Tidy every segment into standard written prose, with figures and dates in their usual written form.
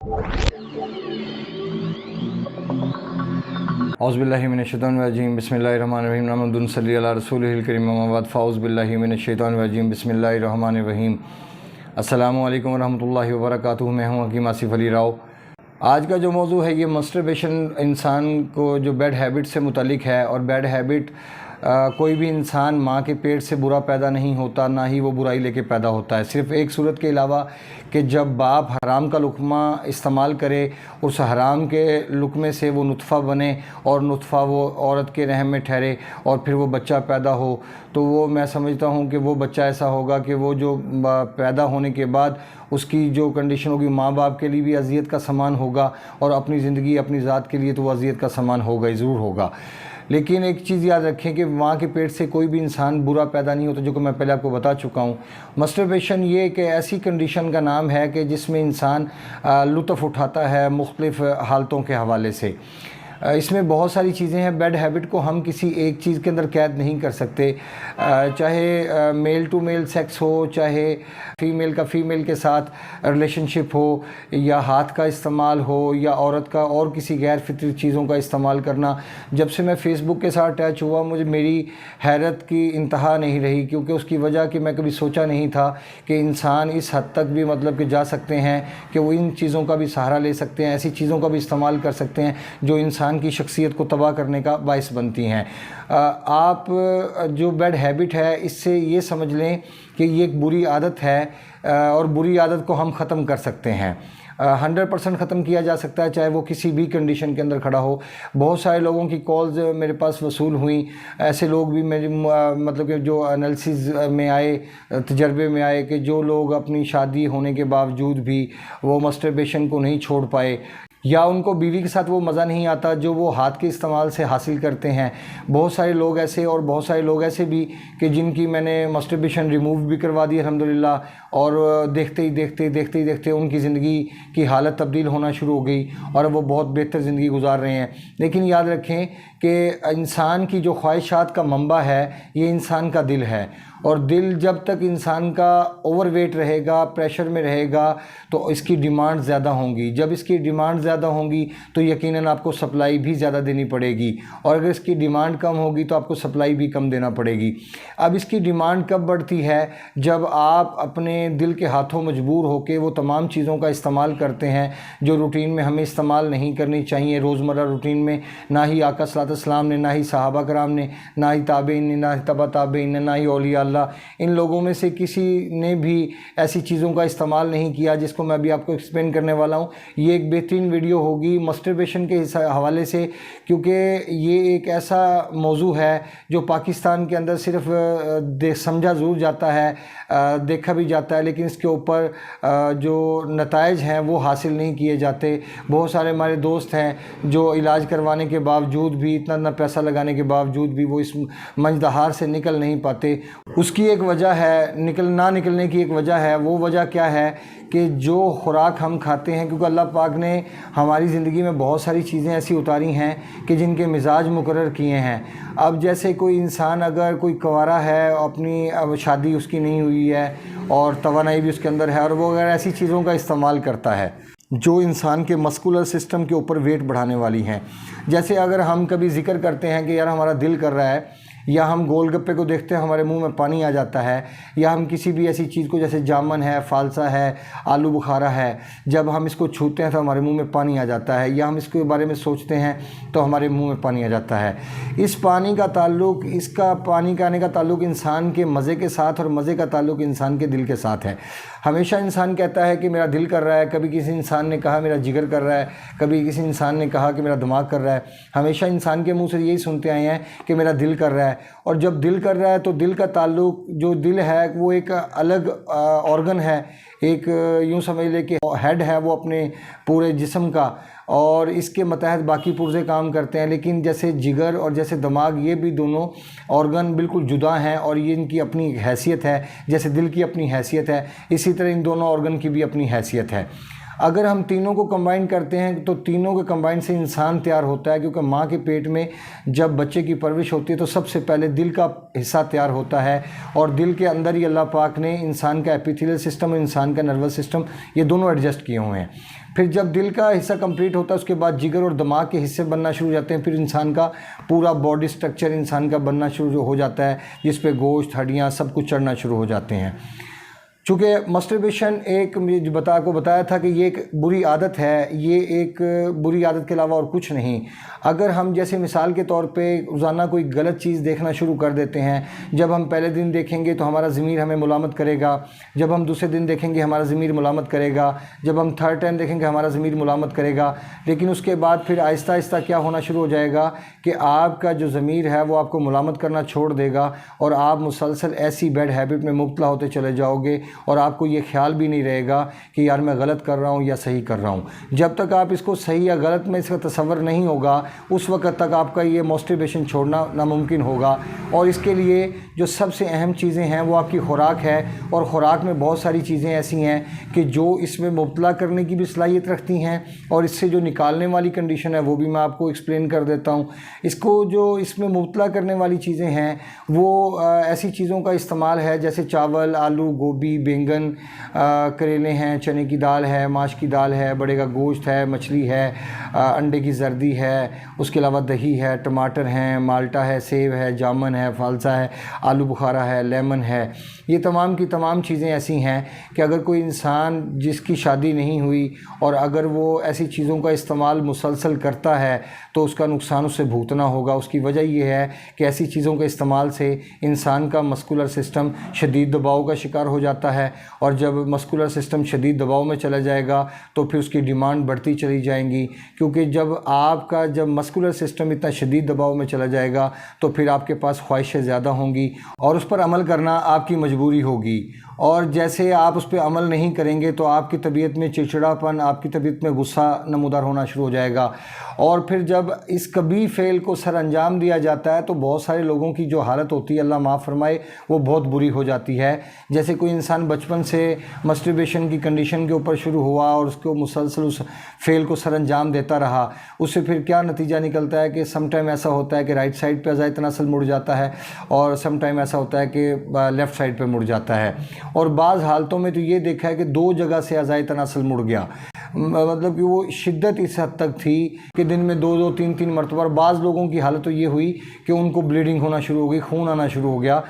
اعوذ باللہ من الشیطان الرجیم بسم اللہ الرحمن الرحیم محمد صلی اللہ رسولہ الکریم اما بعد فاعوذ باللہ من الشیطان الرجیم بسم اللہ الرحمن الرحیم۔ السلام علیکم ورحمۃ اللہ وبرکاتہ۔ میں ہوں حکیم آصف علی راؤ۔ آج کا جو موضوع ہے یہ مسٹربیشن انسان کو جو بیڈ ہیبٹ سے متعلق ہے، اور بیڈ ہیبٹ کوئی بھی انسان ماں کے پیٹ سے برا پیدا نہیں ہوتا، نہ ہی وہ برائی لے کے پیدا ہوتا ہے، صرف ایک صورت کے علاوہ کہ جب باپ حرام کا لقمہ استعمال کرے، اس حرام کے لقمے سے وہ نطفہ بنے اور نطفہ وہ عورت کے رحم میں ٹھہرے اور پھر وہ بچہ پیدا ہو، تو وہ میں سمجھتا ہوں کہ وہ بچہ ایسا ہوگا کہ وہ جو پیدا ہونے کے بعد اس کی جو کنڈیشن ہوگی ماں باپ کے لیے بھی اذیت کا سامان ہوگا، اور اپنی زندگی اپنی ذات کے لیے تو وہ اذیت کا سامان ہوگا ہی، ضرور ہوگا۔ لیکن ایک چیز یاد رکھیں کہ ماں کے پیٹ سے کوئی بھی انسان برا پیدا نہیں ہوتا، جو کہ میں پہلے آپ کو بتا چکا ہوں۔ مسٹربیشن یہ کہ ایسی کنڈیشن کا نام ہے کہ جس میں انسان لطف اٹھاتا ہے مختلف حالتوں کے حوالے سے۔ اس میں بہت ساری چیزیں ہیں۔ بیڈ ہیبٹ کو ہم کسی ایک چیز کے اندر قید نہیں کر سکتے، چاہے میل ٹو میل سیکس ہو، چاہے فیمیل کا فیمیل کے ساتھ ریلیشن شپ ہو، یا ہاتھ کا استعمال ہو، یا عورت کا اور کسی غیر فطری چیزوں کا استعمال کرنا۔ جب سے میں فیس بک کے ساتھ اٹیچ ہوا، میری حیرت کی انتہا نہیں رہی، کیونکہ اس کی وجہ کہ میں کبھی سوچا نہیں تھا کہ انسان اس حد تک بھی مطلب کہ جا سکتے ہیں کہ وہ ان چیزوں کا بھی سہارا لے سکتے ہیں، ایسی چیزوں کا بھی استعمال کر سکتے ہیں جو انسان کی شخصیت کو تباہ کرنے کا باعث بنتی ہیں۔ آپ جو بیڈ ہیبٹ ہے اس سے یہ سمجھ لیں کہ یہ ایک بری عادت ہے، اور بری عادت کو ہم ختم کر سکتے ہیں، 100% ختم کیا جا سکتا ہے، چاہے وہ کسی بھی کنڈیشن کے اندر کھڑا ہو۔ بہت سارے لوگوں کی کالز میرے پاس وصول ہوئیں، ایسے لوگ بھی میرے مطلب کہ جو انالیسز میں آئے، تجربے میں آئے، کہ جو لوگ اپنی شادی ہونے کے باوجود بھی وہ مسٹربیشن کو نہیں چھوڑ پائے، یا ان کو بیوی کے ساتھ وہ مزہ نہیں آتا جو وہ ہاتھ کے استعمال سے حاصل کرتے ہیں۔ بہت سارے لوگ ایسے، اور بہت سارے لوگ ایسے بھی کہ جن کی میں نے مسٹربیشن ریموو بھی کروا دی الحمدللہ، اور دیکھتے ہی ان کی زندگی کی حالت تبدیل ہونا شروع ہو گئی، اور وہ بہت بہتر زندگی گزار رہے ہیں۔ لیکن یاد رکھیں کہ انسان کی جو خواہشات کا منبع ہے یہ انسان کا دل ہے، اور دل جب تک انسان کا اوور ویٹ رہے گا، پریشر میں رہے گا، تو اس کی ڈیمانڈ زیادہ ہوں گی۔ جب اس کی ڈیمانڈ زیادہ ہوں گی تو یقیناً آپ کو سپلائی بھی زیادہ دینی پڑے گی، اور اگر اس کی ڈیمانڈ کم ہوگی تو آپ کو سپلائی بھی کم دینا پڑے گی۔ اب اس کی ڈیمانڈ کب بڑھتی ہے؟ جب آپ اپنے دل کے ہاتھوں مجبور ہو کے وہ تمام چیزوں کا استعمال کرتے ہیں جو روٹین میں ہمیں استعمال نہیں کرنی چاہیے، روزمرہ روٹین میں نہ ہی آقا صلی اللہ علیہ وسلم نے، نہ ہی صحابہ کرام نے، نہ ہی تابعین نے، نہ ہی تبع تابعین نے، نہ ہی اولیاء اللہ، ان لوگوں میں سے کسی نے بھی ایسی چیزوں کا استعمال نہیں کیا جس کو میں ابھی آپ کو ایکسپلین کرنے والا ہوں۔ یہ ایک بہترین ویڈیو ہوگی مسٹربیشن کے حوالے سے، کیونکہ یہ ایک ایسا موضوع ہے جو پاکستان کے اندر صرف سمجھا ضرور جاتا ہے، دیکھا بھی جاتا ہے، لیکن اس کے اوپر جو نتائج ہیں وہ حاصل نہیں کیے جاتے۔ بہت سارے ہمارے دوست ہیں جو علاج کروانے کے باوجود بھی، اتنا پیسہ لگانے کے باوجود بھی وہ اس منجدہار سے نکل نہیں پاتے۔ اس کی ایک وجہ ہے، نہ نکلنے کی ایک وجہ ہے۔ وہ وجہ کیا ہے کہ جو خوراک ہم کھاتے ہیں، کیونکہ اللہ پاک نے ہماری زندگی میں بہت ساری چیزیں ایسی اتاری ہیں کہ جن کے مزاج مقرر کیے ہیں۔ اب جیسے کوئی انسان اگر کوئی کنوارا ہے، اپنی شادی اس کی نہیں ہوئی ہے اور توانائی بھی اس کے اندر ہے، اور وہ اگر ایسی چیزوں کا استعمال کرتا ہے جو انسان کے مسکولر سسٹم کے اوپر ویٹ بڑھانے والی ہیں، جیسے اگر ہم کبھی ذکر کرتے ہیں کہ یار ہمارا دل کر رہا ہے، یا ہم گول گپے کو دیکھتے ہیں ہمارے منہ میں پانی آ جاتا ہے، یا ہم کسی بھی ایسی چیز کو جیسے جامن ہے، فالسا ہے، آلو بخارا ہے، جب ہم اس کو چھوتے ہیں تو ہمارے منہ میں پانی آ جاتا ہے، یا ہم اس کے بارے میں سوچتے ہیں تو ہمارے منہ میں پانی آ جاتا ہے۔ اس پانی کا تعلق، اس کا پانی کا آنے کا تعلق انسان کے مزے کے ساتھ، اور مزے کا تعلق انسان کے دل کے ساتھ ہے۔ ہمیشہ انسان کہتا ہے کہ میرا دل کر رہا ہے، کبھی کسی انسان نے کہا میرا جگر کر رہا ہے، کبھی کسی انسان نے کہا کہ میرا دماغ کر رہا ہے۔ ہمیشہ انسان کے منہ سے یہی سنتے آئے ہیں کہ میرا دل کر رہا ہے، اور جب دل کر رہا ہے تو دل کا تعلق، جو دل ہے وہ ایک الگ آرگن ہے، ایک یوں سمجھ لے کہ ہیڈ ہے وہ اپنے پورے جسم کا، اور اس کے متحد باقی پرزے کام کرتے ہیں۔ لیکن جیسے جگر اور جیسے دماغ، یہ بھی دونوں آرگن بالکل جدا ہیں، اور یہ ان کی اپنی حیثیت ہے، جیسے دل کی اپنی حیثیت ہے، اسی طرح ان دونوں آرگن کی بھی اپنی حیثیت ہے۔ اگر ہم تینوں کو کمبائن کرتے ہیں تو تینوں کے کمبائن سے انسان تیار ہوتا ہے، کیونکہ ماں کے پیٹ میں جب بچے کی پرورش ہوتی ہے تو سب سے پہلے دل کا حصہ تیار ہوتا ہے، اور دل کے اندر ہی اللہ پاک نے انسان کا ایپیتھیلیل سسٹم اور انسان کا نروس سسٹم، یہ دونوں ایڈجسٹ کیے ہوئے ہیں۔ پھر جب دل کا حصہ کمپلیٹ ہوتا ہے اس کے بعد جگر اور دماغ کے حصے بننا شروع ہو جاتے ہیں، پھر انسان کا پورا باڈی سٹرکچر انسان کا بننا شروع ہو جاتا ہے، جس پہ گوشت، ہڈیاں سب کچھ چڑھنا شروع ہو جاتے ہیں۔ چونکہ مسٹربیشن ایک مجھے بتایا تھا کہ یہ ایک بری عادت ہے، یہ ایک بری عادت کے علاوہ اور کچھ نہیں۔ اگر ہم جیسے مثال کے طور پہ روزانہ کوئی غلط چیز دیکھنا شروع کر دیتے ہیں، جب ہم پہلے دن دیکھیں گے تو ہمارا ضمیر ہمیں ملامت کرے گا، جب ہم دوسرے دن دیکھیں گے ہمارا ضمیر ملامت کرے گا، جب ہم تھرڈ ٹائم دیکھیں گے ہمارا ضمیر ملامت کرے گا، لیکن اس کے بعد پھر آہستہ آہستہ کیا ہونا شروع ہو جائے گا کہ آپ کا جو ضمیر ہے وہ آپ کو ملامت کرنا چھوڑ دے گا، اور آپ مسلسل ایسی بیڈ ہیبٹ میں مبتلا ہوتے چلے جاؤ گے، اور آپ کو یہ خیال بھی نہیں رہے گا کہ یار میں غلط کر رہا ہوں یا صحیح کر رہا ہوں۔ جب تک آپ اس کو صحیح یا غلط میں اس کا تصور نہیں ہوگا، اس وقت تک آپ کا یہ مسٹربیشن چھوڑنا ناممکن ہوگا۔ اور اس کے لیے جو سب سے اہم چیزیں ہیں وہ آپ کی خوراک ہے، اور خوراک میں بہت ساری چیزیں ایسی ہیں کہ جو اس میں مبتلا کرنے کی بھی صلاحیت رکھتی ہیں، اور اس سے جو نکالنے والی کنڈیشن ہے وہ بھی میں آپ کو ایکسپلین کر دیتا ہوں۔ اس کو جو اس میں مبتلا کرنے والی چیزیں ہیں وہ ایسی چیزوں کا استعمال ہے جیسے چاول، آلو، گوبھی، بینگن، کریلے ہیں، چنے کی دال ہے، ماش کی دال ہے، بڑے کا گوشت ہے، مچھلی ہے، انڈے کی زردی ہے، اس کے علاوہ دہی ہے، ٹماٹر ہیں، مالٹا ہے، سیب ہے، جامن ہے، فالسا ہے، آلو بخارا ہے، لیمن ہے۔ یہ تمام کی تمام چیزیں ایسی ہیں کہ اگر کوئی انسان جس کی شادی نہیں ہوئی اور اگر وہ ایسی چیزوں کا استعمال مسلسل کرتا ہے تو اس کا نقصان اسے بھگتنا ہوگا۔ اس کی وجہ یہ ہے کہ ایسی چیزوں کے استعمال سے انسان کا مسکولر سسٹم شدید دباؤ کا شکار ہو جاتا ہے، اور جب مسکولر سسٹم شدید دباؤ میں چلا جائے گا تو پھر اس کی ڈیمانڈ بڑھتی چلی جائیں گی، کیونکہ جب مسکولر سسٹم اتنا شدید دباؤ میں چلا جائے گا تو پھر آپ کے پاس خواہشیں زیادہ ہوں گی اور اس پر عمل کرنا آپ کی مجبوری ہوگی، اور جیسے آپ اس پہ عمل نہیں کریں گے تو آپ کی طبیعت میں چڑچڑاپن، آپ کی طبیعت میں غصہ نمودار ہونا شروع ہو جائے گا، اور پھر جب اس کبھی فعل کو سر انجام دیا جاتا ہے تو بہت سارے لوگوں کی جو حالت ہوتی ہے اللہ معاف فرمائے وہ بہت بری ہو جاتی ہے۔ جیسے کوئی انسان بچپن سے مسٹربیشن کی کنڈیشن کے اوپر شروع ہوا اور اس کو مسلسل اس فعل کو سر انجام دیتا رہا، اس سے پھر کیا نتیجہ نکلتا ہے کہ سم ٹائم ایسا ہوتا ہے کہ رائٹ سائڈ پہ اعضائے تناسل مڑ جاتا ہے، اور سم ٹائم ایسا ہوتا ہے کہ لیفٹ سائڈ پہ مڑ جاتا ہے، اور بعض حالتوں میں تو یہ دیکھا ہے کہ 2 جگہ سے اعضائے تناسل مڑ گیا، مطلب کہ وہ شدت اس حد تک تھی کہ دن میں 2 3 مرتبہ۔ بعض لوگوں کی حالت تو یہ ہوئی کہ ان کو بلیڈنگ ہونا شروع ہو گئی، خون آنا شروع ہو گیا،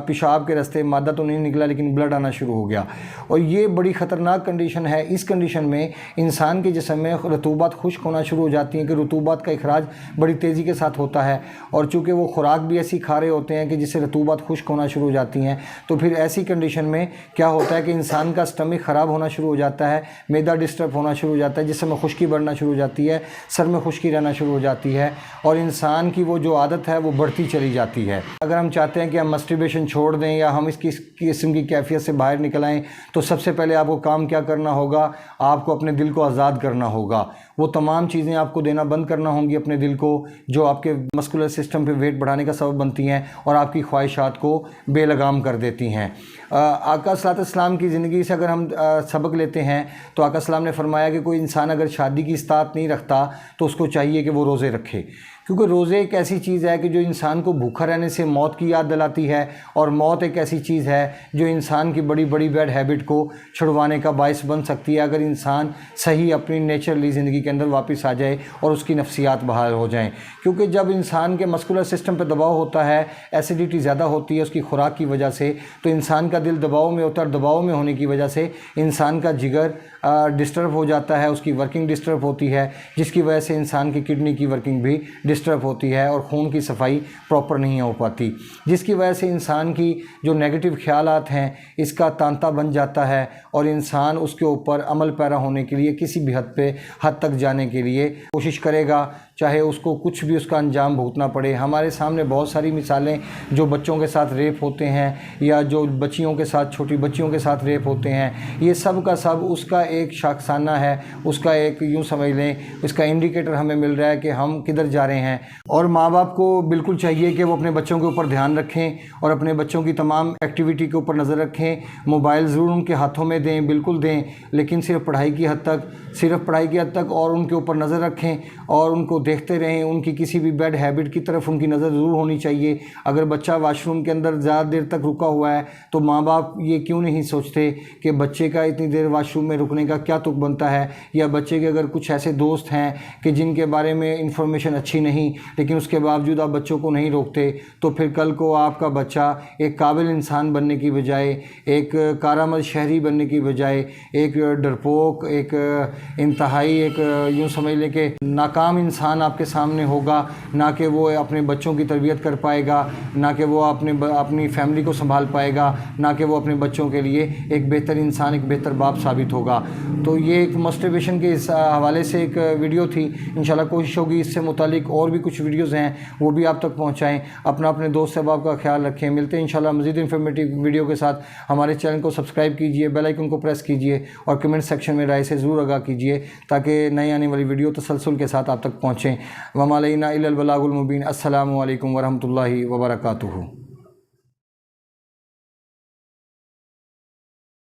پیشاب کے راستے مادہ تو نہیں نکلا لیکن بلڈ آنا شروع ہو گیا، اور یہ بڑی خطرناک کنڈیشن ہے۔ اس کنڈیشن میں انسان کے جسم میں رطوبات خشک ہونا شروع ہو جاتی ہیں کہ رطوبات کا اخراج بڑی تیزی کے ساتھ ہوتا ہے، اور چونکہ وہ خوراک بھی ایسی کھا رہے ہوتے ہیں کہ جس سے رطوبات خشک ہونا شروع ہو جاتی ہیں، تو پھر ایسی کنڈیشن میں کیا ہوتا ہے کہ انسان کا سٹمک خراب ہونا شروع ہو جاتا ہے، معدہ ڈسٹرب ہونا شروع ہو جاتا ہے، جسم میں خشکی بڑھنا شروع ہو جاتی ہے، سر میں خشکی رہنا شروع ہو جاتی ہے، اور انسان کی وہ جو عادت ہے وہ بڑھتی چلی جاتی ہے۔ اگر ہم چاہتے ہیں کہ ہم مسٹربیشن چھوڑ دیں یا ہم اس قسم کی کیفیت سے باہر نکل آئیں تو سب سے پہلے آپ کو کام کیا کرنا ہوگا؟ آپ کو اپنے دل کو آزاد کرنا ہوگا، وہ تمام چیزیں آپ کو دینا بند کرنا ہوں گی اپنے دل کو جو آپ کے مسکولر سسٹم پہ ویٹ بڑھانے کا سبب بنتی ہیں اور آپ کی خواہشات کو بے لگام کر دیتی ہیں۔ آقا صلی اللہ علیہ وسلم کی زندگی سے اگر ہم سبق لیتے ہیں تو آقا صلی اللہ علیہ وسلم نے فرمایا کہ کوئی انسان اگر شادی کی استطاعت نہیں رکھتا تو اس کو چاہیے کہ وہ روزے رکھے، کیونکہ روزے ایک ایسی چیز ہے کہ جو انسان کو بھوکا رہنے سے موت کی یاد دلاتی ہے، اور موت ایک ایسی چیز ہے جو انسان کی بڑی بڑی بیڈ ہیبٹ کو چھڑوانے کا باعث بن سکتی ہے اگر انسان صحیح اپنی نیچرلی زندگی کے اندر واپس آ جائے اور اس کی نفسیات بحال ہو جائیں۔ کیونکہ جب انسان کے مسکولر سسٹم پہ دباؤ ہوتا ہے، ایسیڈیٹی زیادہ ہوتی ہے اس کی خوراک کی وجہ سے، تو انسان کا دل دباؤ میں ہوتا ہے، اور دباؤ میں ہونے کی وجہ سے انسان کا جگر ڈسٹرب ہو جاتا ہے، اس کی ورکنگ ڈسٹرب ہوتی ہے، جس کی وجہ سے انسان کی کڈنی کی ورکنگ بھی ڈسٹرب ہوتی ہے اور خون کی صفائی پراپر نہیں ہو پاتی، جس کی وجہ سے انسان کی جو نیگیٹو خیالات ہیں اس کا تانتا بن جاتا ہے، اور انسان اس کے اوپر عمل پیرا ہونے کے لیے کسی بھی حد تک جانے کے لیے کوشش کرے گا، چاہے اس کو کچھ بھی اس کا انجام بھگتنا پڑے۔ ہمارے سامنے بہت ساری مثالیں جو بچوں کے ساتھ ریپ ہوتے ہیں یا جو بچیوں کے ساتھ، چھوٹی بچیوں کے ساتھ ریپ ہوتے ہیں، یہ سب کا سب اس کا ایک شاخسانہ ہے، اس کا ایک یوں سمجھ لیں اس کا انڈیکیٹر ہمیں مل رہا ہے کہ ہم کدھر جا رہے ہیں۔ ہیں۔ اور ماں باپ کو بالکل چاہیے کہ وہ اپنے بچوں کے اوپر دھیان رکھیں اور اپنے بچوں کی تمام ایکٹیویٹی کے اوپر نظر رکھیں۔ موبائل ضرور ان کے ہاتھوں میں دیں، بالکل دیں، لیکن صرف پڑھائی کی حد تک اور ان کے اوپر نظر رکھیں اور ان کو دیکھتے رہیں۔ ان کی کسی بھی بیڈ ہیبٹ کی طرف ان کی نظر ضرور ہونی چاہیے۔ اگر بچہ واش روم کے اندر زیادہ دیر تک رکا ہوا ہے تو ماں باپ یہ کیوں نہیں سوچتے کہ بچے کا اتنی دیر واش روم میں رکنے کا کیا تک بنتا ہے، یا بچے کے اگر کچھ ایسے دوست ہیں کہ جن کے بارے میں انفارمیشن اچھی نہیں لیکن اس کے باوجود آپ بچوں کو نہیں روکتے، تو پھر کل کو آپ کا بچہ ایک قابل انسان بننے کی بجائے، ایک کارآمد شہری بننے کی بجائے ایک ڈرپوک، ایک انتہائی ایک یوں سمجھ لیں کہ ناکام انسان آپ کے سامنے ہوگا۔ نہ کہ وہ اپنے بچوں کی تربیت کر پائے گا، نہ کہ وہ اپنی فیملی کو سنبھال پائے گا، نہ کہ وہ اپنے بچوں کے لیے ایک بہتر انسان، ایک بہتر باپ ثابت ہوگا۔ تو یہ ایک موٹیویشن کے اس حوالے سے ایک ویڈیو تھی۔ انشاءاللہ کوشش ہوگی اس سے متعلق اور بھی کچھ ویڈیوز ہیں وہ بھی آپ تک پہنچائیں۔ اپنے دوست احباب کا خیال رکھیں۔ ملتے ہیں انشاءاللہ مزید انفارمیٹیو ویڈیو کے ساتھ۔ ہمارے چینل کو سبسکرائب کیجئے، بیل آئیکن کو پریس کیجئے اور کمنٹ سیکشن میں رائے سے ضرور آگاہ کیجئے تاکہ نئی آنے والی ویڈیو تسلسل کے ساتھ آپ تک پہنچیں۔ وما علینا الا البلاغ المبین۔ السلام علیکم ورحمۃ اللہ وبرکاتہ۔